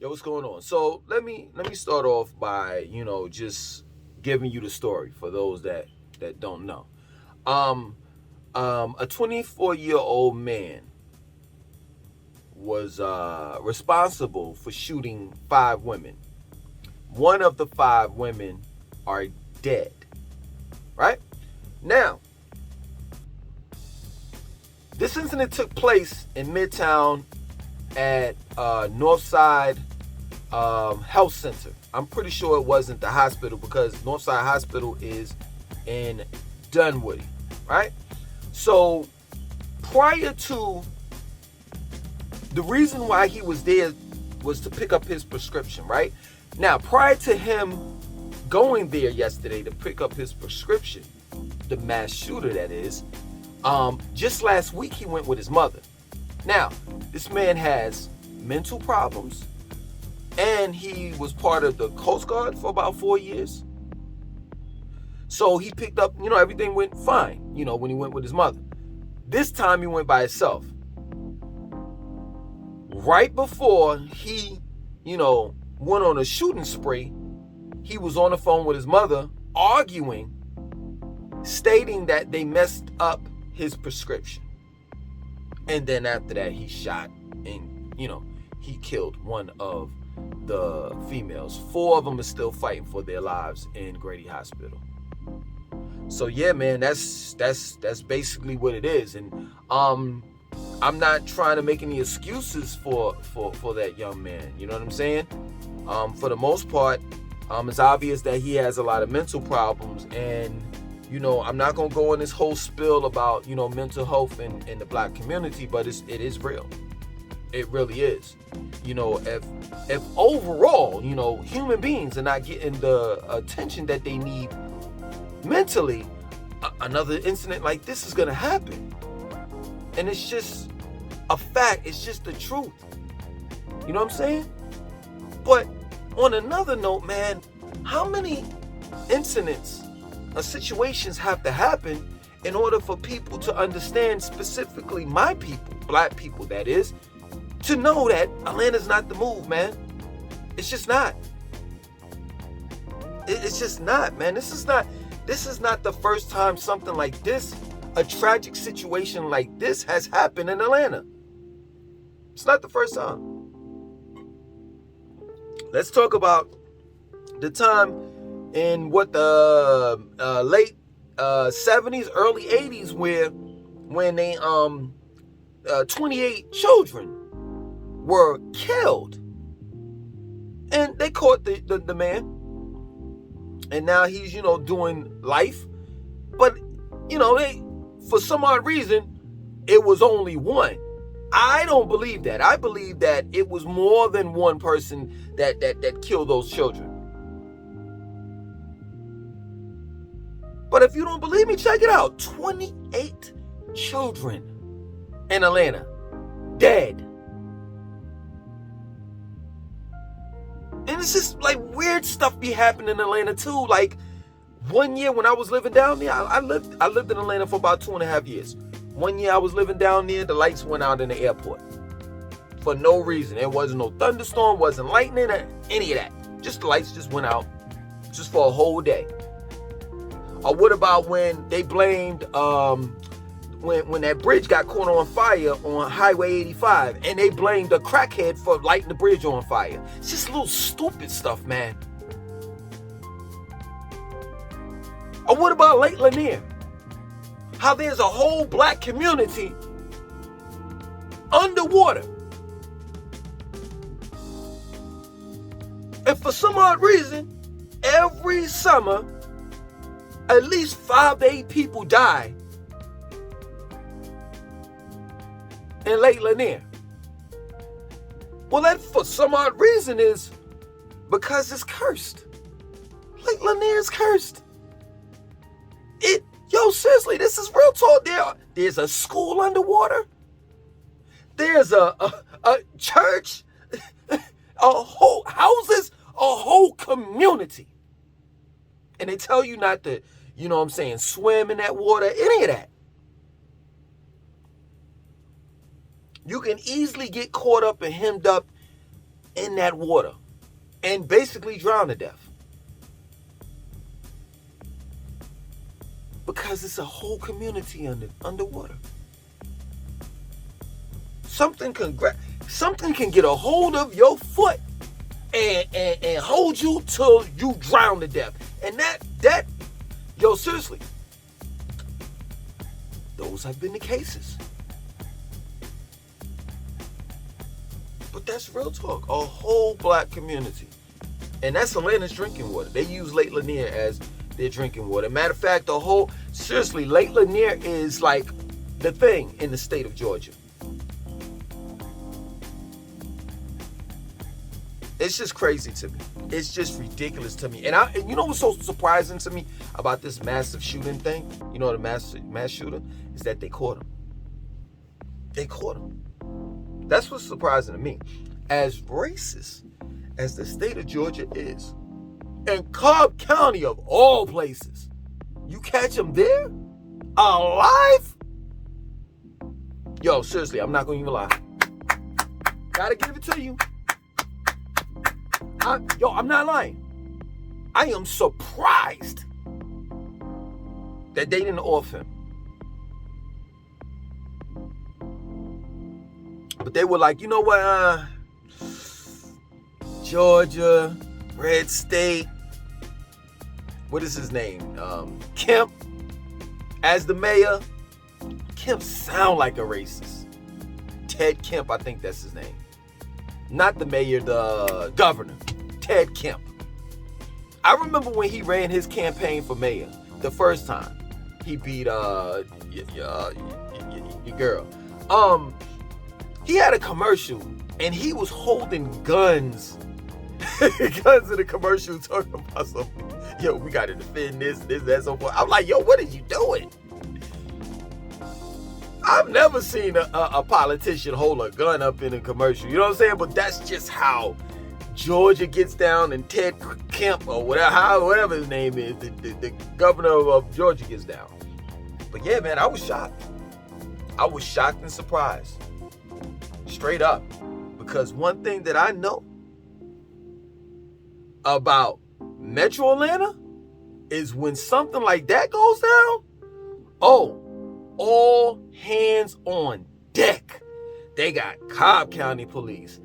Yo, what's going on? So let me start off by just giving you the story for those that don't know. Um, a 24-year-old man was responsible for shooting five women. One of the five women are dead. Right now, this incident took place in Midtown at Northside Health Center. I'm pretty sure it wasn't the hospital because Northside Hospital is in Dunwoody, right? So prior to the reason why he was there was to pick up his prescription, right? Now, prior to him going there yesterday to pick up his prescription, the mass shooter that is, just last week he went with his mother. Now, this man has mental problems and he was part of the Coast Guard for about 4 years. So he picked up, everything went fine, when he went with his mother. This time he went by himself. Right before he, went on a shooting spree, he was on the phone with his mother arguing, stating that they messed up his prescription. And then after that, he shot and, he killed one of the females. Four of them are still fighting for their lives in Grady Hospital. So yeah, man, that's basically what it is. And I'm not trying to make any excuses for that young man. You know what I'm saying? For the most part, it's obvious that he has a lot of mental problems, and I'm not gonna go on this whole spiel about mental health in the black community, but it is real. It really is. If overall, human beings are not getting the attention that they need mentally, another incident like this is gonna happen. And it's just a fact. It's just the truth. You know what I'm saying? But on another note, man, how many incidents or situations have to happen in order for people to understand, specifically my people, black people that is, to know that Atlanta's not the move, man? It's just not. It's just not, man. This is not the first time something like this, a tragic situation like this, has happened in Atlanta. It's not the first time. Let's talk about the time in what the late 70s, early 80s, when they 28 children were killed, and they caught the man, and now he's doing life, but they, for some odd reason, it was only one. I don't believe that. I believe that it was more than one person that killed those children. But if you don't believe me, check it out. 28 children in Atlanta dead. And it's just like weird stuff be happening in Atlanta too. Like one year when I was living down there, I lived in Atlanta for about 2.5 years. One year I was living down there, the lights went out in the airport. For no reason. There wasn't no thunderstorm, wasn't lightning, or any of that. Just the lights just went out just for a whole day. Or what about when they blamed, when that bridge got caught on fire on Highway 85, and they blamed a crackhead for lighting the bridge on fire? It's just little stupid stuff, man. Or what about Lake Lanier? How there's a whole black community underwater. And for some odd reason, every summer, at least 5 to 8 people die in Lake Lanier. Well, that for some odd reason is because it's cursed. Lake Lanier is cursed. Yo, seriously, this is real talk. There's a school underwater. There's a church, a whole houses, a whole community. And they tell you not to, swim in that water, any of that. You can easily get caught up and hemmed up in that water and basically drown to death. Because it's a whole community underwater. Something can get a hold of your foot and hold you till you drown to death. And that yo, seriously, those have been the cases. But that's real talk. A whole black community. And that's Atlanta's drinking water. They use Lake Lanier as their drinking water. Matter of fact, seriously, Lake Lanier is like the thing in the state of Georgia. It's just crazy to me. It's just ridiculous to me. And you know what's so surprising to me about this massive shooting thing? You know, the mass shooter? Is that they caught him. They caught him. That's what's surprising to me. As racist as the state of Georgia is, in Cobb County of all places, you catch him there? Alive? Yo, seriously, I'm not going to even lie. Gotta give it to you. I'm not lying. I am surprised that they didn't off him. But they were like, you know what? Georgia, red state. What is his name? Kemp. As the mayor. Kemp sound like a racist. Ted Kemp, I think that's his name. Not the mayor, the governor. Ted Kemp. I remember when he ran his campaign for mayor the first time. He beat your girl. He had a commercial and he was holding guns. Guns in the commercial talking about something. Yo, we gotta defend this, that, so forth. I'm like, yo, what are you doing? I've never seen a politician hold a gun up in a commercial. You know what I'm saying? But that's just how Georgia gets down, and Ted Kemp or whatever his name is, the governor of Georgia gets down. But yeah, man, I was shocked. I was shocked and surprised. Straight up. Because one thing that I know about Metro Atlanta is when something like that goes down, all hands on deck. They got Cobb County Police,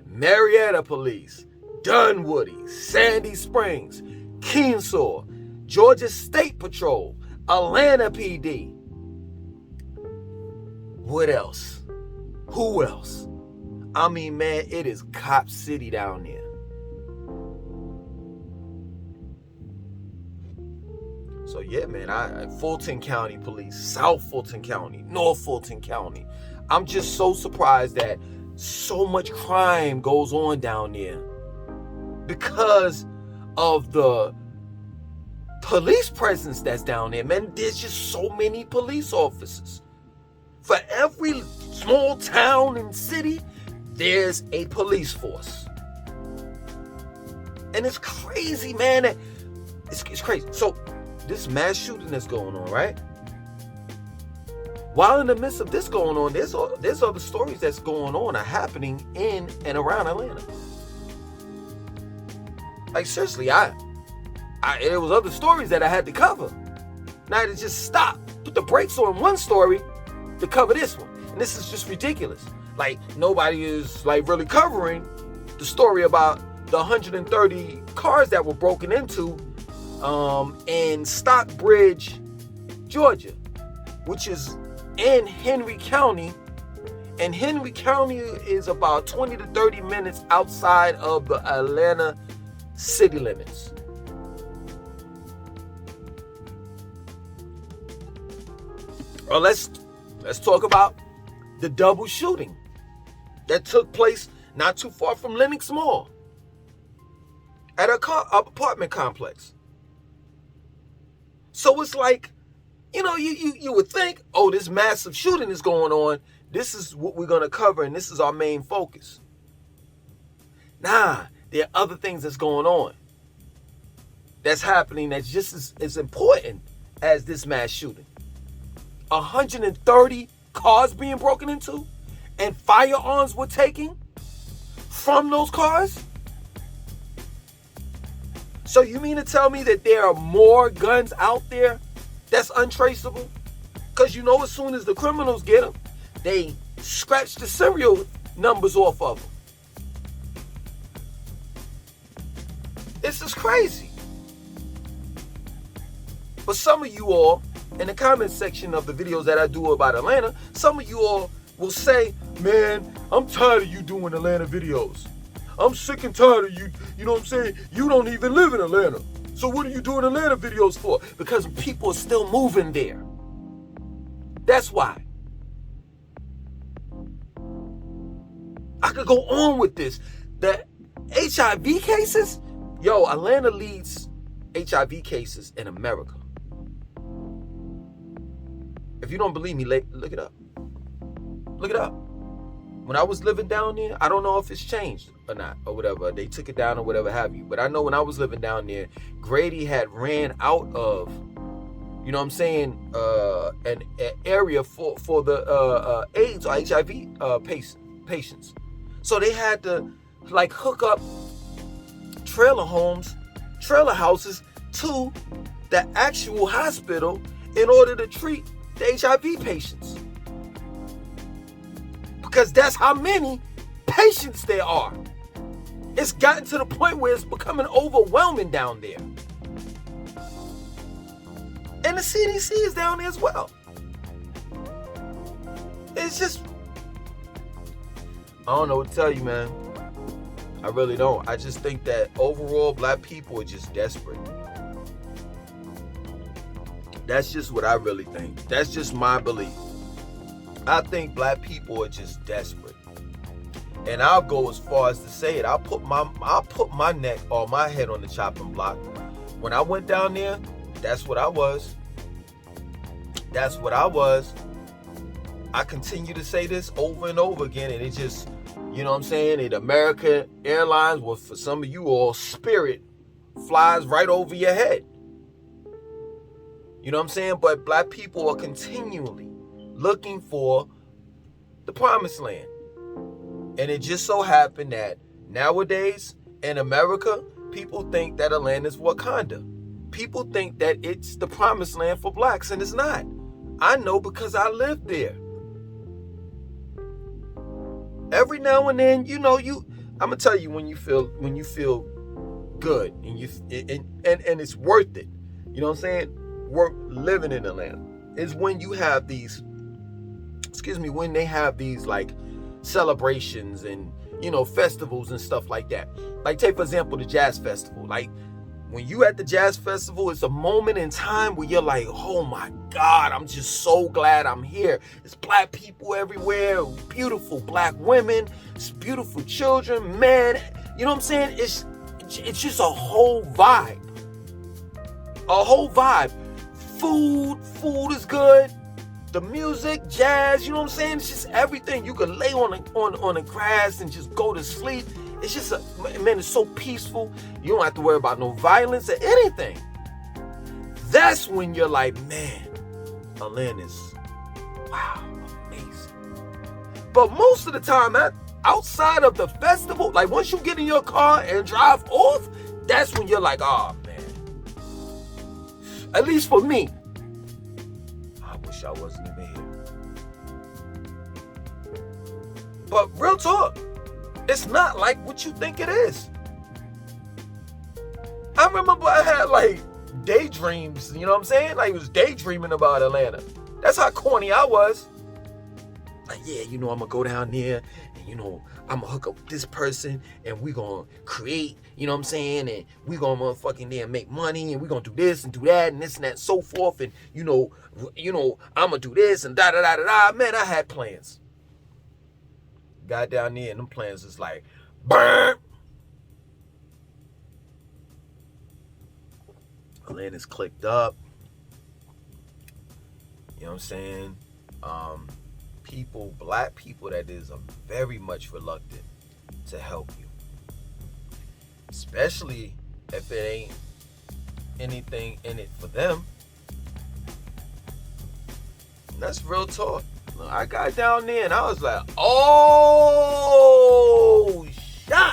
Marietta Police, Dunwoody, Sandy Springs, Keenshaw, Georgia State Patrol, Atlanta PD. What else? Who else? I mean, man, it is cop city down there. So yeah, man, Fulton County Police, South Fulton County, North Fulton County. I'm just so surprised that so much crime goes on down there because of the police presence that's down there, man. There's just so many police officers. For every small town and city, there's a police force. And it's crazy, man. It's crazy. So this mass shooting that's going on, right? While in the midst of this going on, there's other stories that's going on are happening in and around Atlanta. Like seriously, there was other stories that I had to cover. Now I had to just stop, put the brakes on one story to cover this one. And this is just ridiculous. Like nobody is like really covering the story about the 130 cars that were broken into in Stockbridge, Georgia, which is in Henry County. And Henry County is about 20 to 30 minutes outside of the Atlanta city limits. Well, let's talk about the double shooting that took place not too far from Lenox Mall at a apartment complex. So it's like, you know, you would think, oh, this massive shooting is going on. This is what we're going to cover, and this is our main focus. Nah, there are other things that's going on that's happening that's just as important as this mass shooting. 130 cars being broken into and firearms were taken from those cars? So you mean to tell me that there are more guns out there that's untraceable? Because you know as soon as the criminals get them, they scratch the serial numbers off of them. This is crazy. But some of you all, in the comment section of the videos that I do about Atlanta, some of you all will say, man, I'm tired of you doing Atlanta videos. I'm sick and tired of you. You know what I'm saying? You don't even live in Atlanta. So what are you doing Atlanta videos for? Because people are still moving there. That's why. I could go on with this. The HIV cases, yo, Atlanta leads HIV cases in America. If you don't believe me, look it up. Look it up. When I was living down there, I don't know if it's changed or not, or whatever. They took it down or whatever have you. But I know when I was living down there, Grady had ran out of, you know what I'm saying, an area for the AIDS or HIV patients. So they had to like hook up trailer houses to the actual hospital in order to treat the HIV patients. Because that's how many patients there are. It's gotten to the point where it's becoming overwhelming down there. And the CDC is down there as well. It's just, I don't know what to tell you, man. I really don't. I just think that overall black people are just desperate. That's just what I really think. That's just my belief. I think black people are just desperate. And I'll go as far as to say it. I'll put my neck or my head on the chopping block. When I went down there, that's what I was. That's what I was. I continue to say this over and over again, and it just, you know what I'm saying? And American Airlines, well, for some of you all, Spirit flies right over your head. You know what I'm saying? But black people are continually looking for the promised land. And it just so happened that nowadays in America, people think that Atlanta's Wakanda. People think that it's the promised land for blacks, and it's not. I know because I lived there. Every now and then, you know, I'm gonna tell you when you feel good and and it's worth it. You know what I'm saying? Worth living in Atlanta is when you have these, when they have these like celebrations and, you know, festivals and stuff like that. Like take for example the Jazz Festival. Like when you at the Jazz Festival, it's a moment in time where you're like, oh my God, I'm just so glad I'm here. It's black people everywhere, beautiful black women, it's beautiful children, man. You know what I'm saying? It's just a whole vibe. A whole vibe. Food is good. The music, jazz, you know what I'm saying? It's just everything. You can lay on the grass and just go to sleep. It's just, man, it's so peaceful. You don't have to worry about no violence or anything. That's when you're like, man, Atlanta's, wow, amazing. But most of the time, outside of the festival, like once you get in your car and drive off, that's when you're like, oh, man. At least for me. I wish I wasn't even here. But real talk, it's not like what you think it is. I remember I had like daydreams, you know what I'm saying? Like I was daydreaming about Atlanta. That's how corny I was. Like, yeah, you know, I'm gonna go down there and, you know, I'm gonna hook up with this person and we gonna create, you know what I'm saying? And we gonna motherfucking there make money and we gonna do this and do that and this and that and so forth. And, you know, I'm gonna do this and da-da-da-da-da. Man, I had plans. Got down there and them plans is like, burn. Atlanta's clicked up. You know what I'm saying? Black people that is, are very much reluctant to help you. Especially if it ain't anything in it for them. And that's real talk. I got down there and I was like, oh, shot.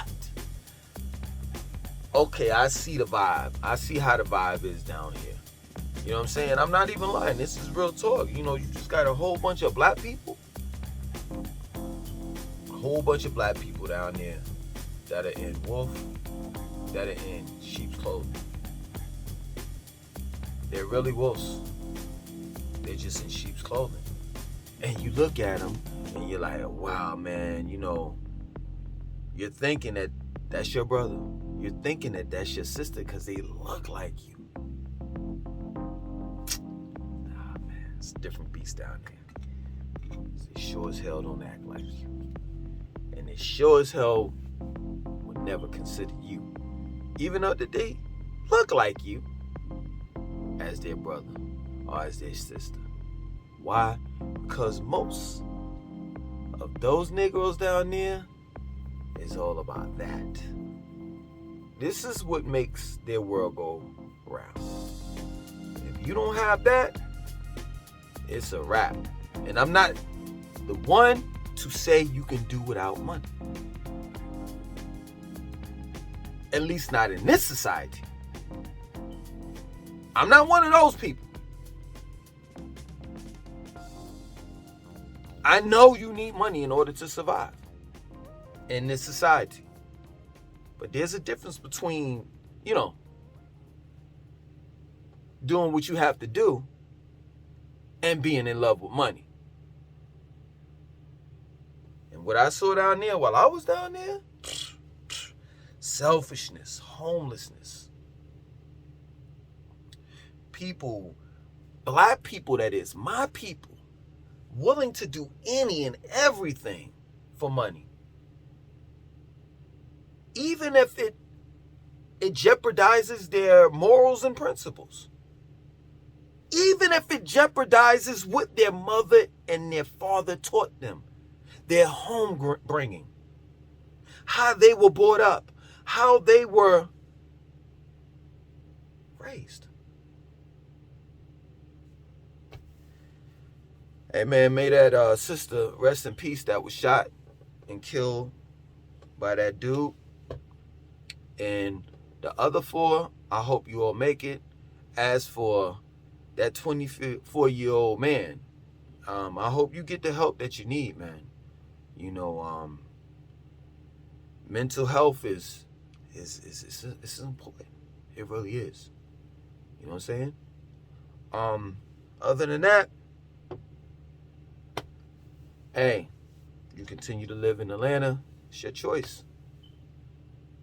okay, I see the vibe. I see how the vibe is down here. You know what I'm saying? I'm not even lying. This is real talk. You know, you just got a whole bunch of black people. A whole bunch of black people down there that are in wolf, that are in sheep's clothing. They're really wolves. They're just in sheep's clothing. And you look at them and you're like, wow, man, you know, you're thinking that that's your brother. You're thinking that that's your sister because they look like you. Nah, man, it's a different beast down there. They sure as hell don't act like you. And they sure as hell would never consider you, even though they look like you, as their brother or as their sister. Why? Because most of those Negroes down there is all about that. This is what makes their world go round. If you don't have that, it's a wrap. And I'm not the one to say you can do without money. At least not in this society. I'm not one of those people. I know you need money in order to survive in this society. But there's a difference between, you know, doing what you have to do and being in love with money. And what I saw down there while I was down there, selfishness, homelessness. People, black people that is, my people, willing to do any and everything for money. Even if it jeopardizes their morals and principles. Even if it jeopardizes what their mother and their father taught them. Their home bringing. How they were brought up. How they were raised. Hey man, may that sister rest in peace that was shot and killed by that dude. And the other 4, I hope you all make it. As for that 24-year-old man, I hope you get the help that you need, man. You know, mental health is important. It really is. You know what I'm saying? Other than that, hey, you continue to live in Atlanta. It's your choice.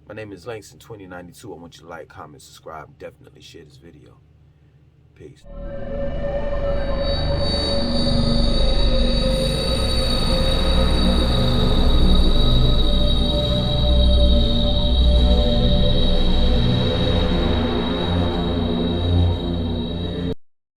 My name is Langston 2092. I want you to like, comment, subscribe, definitely share this video. Peace.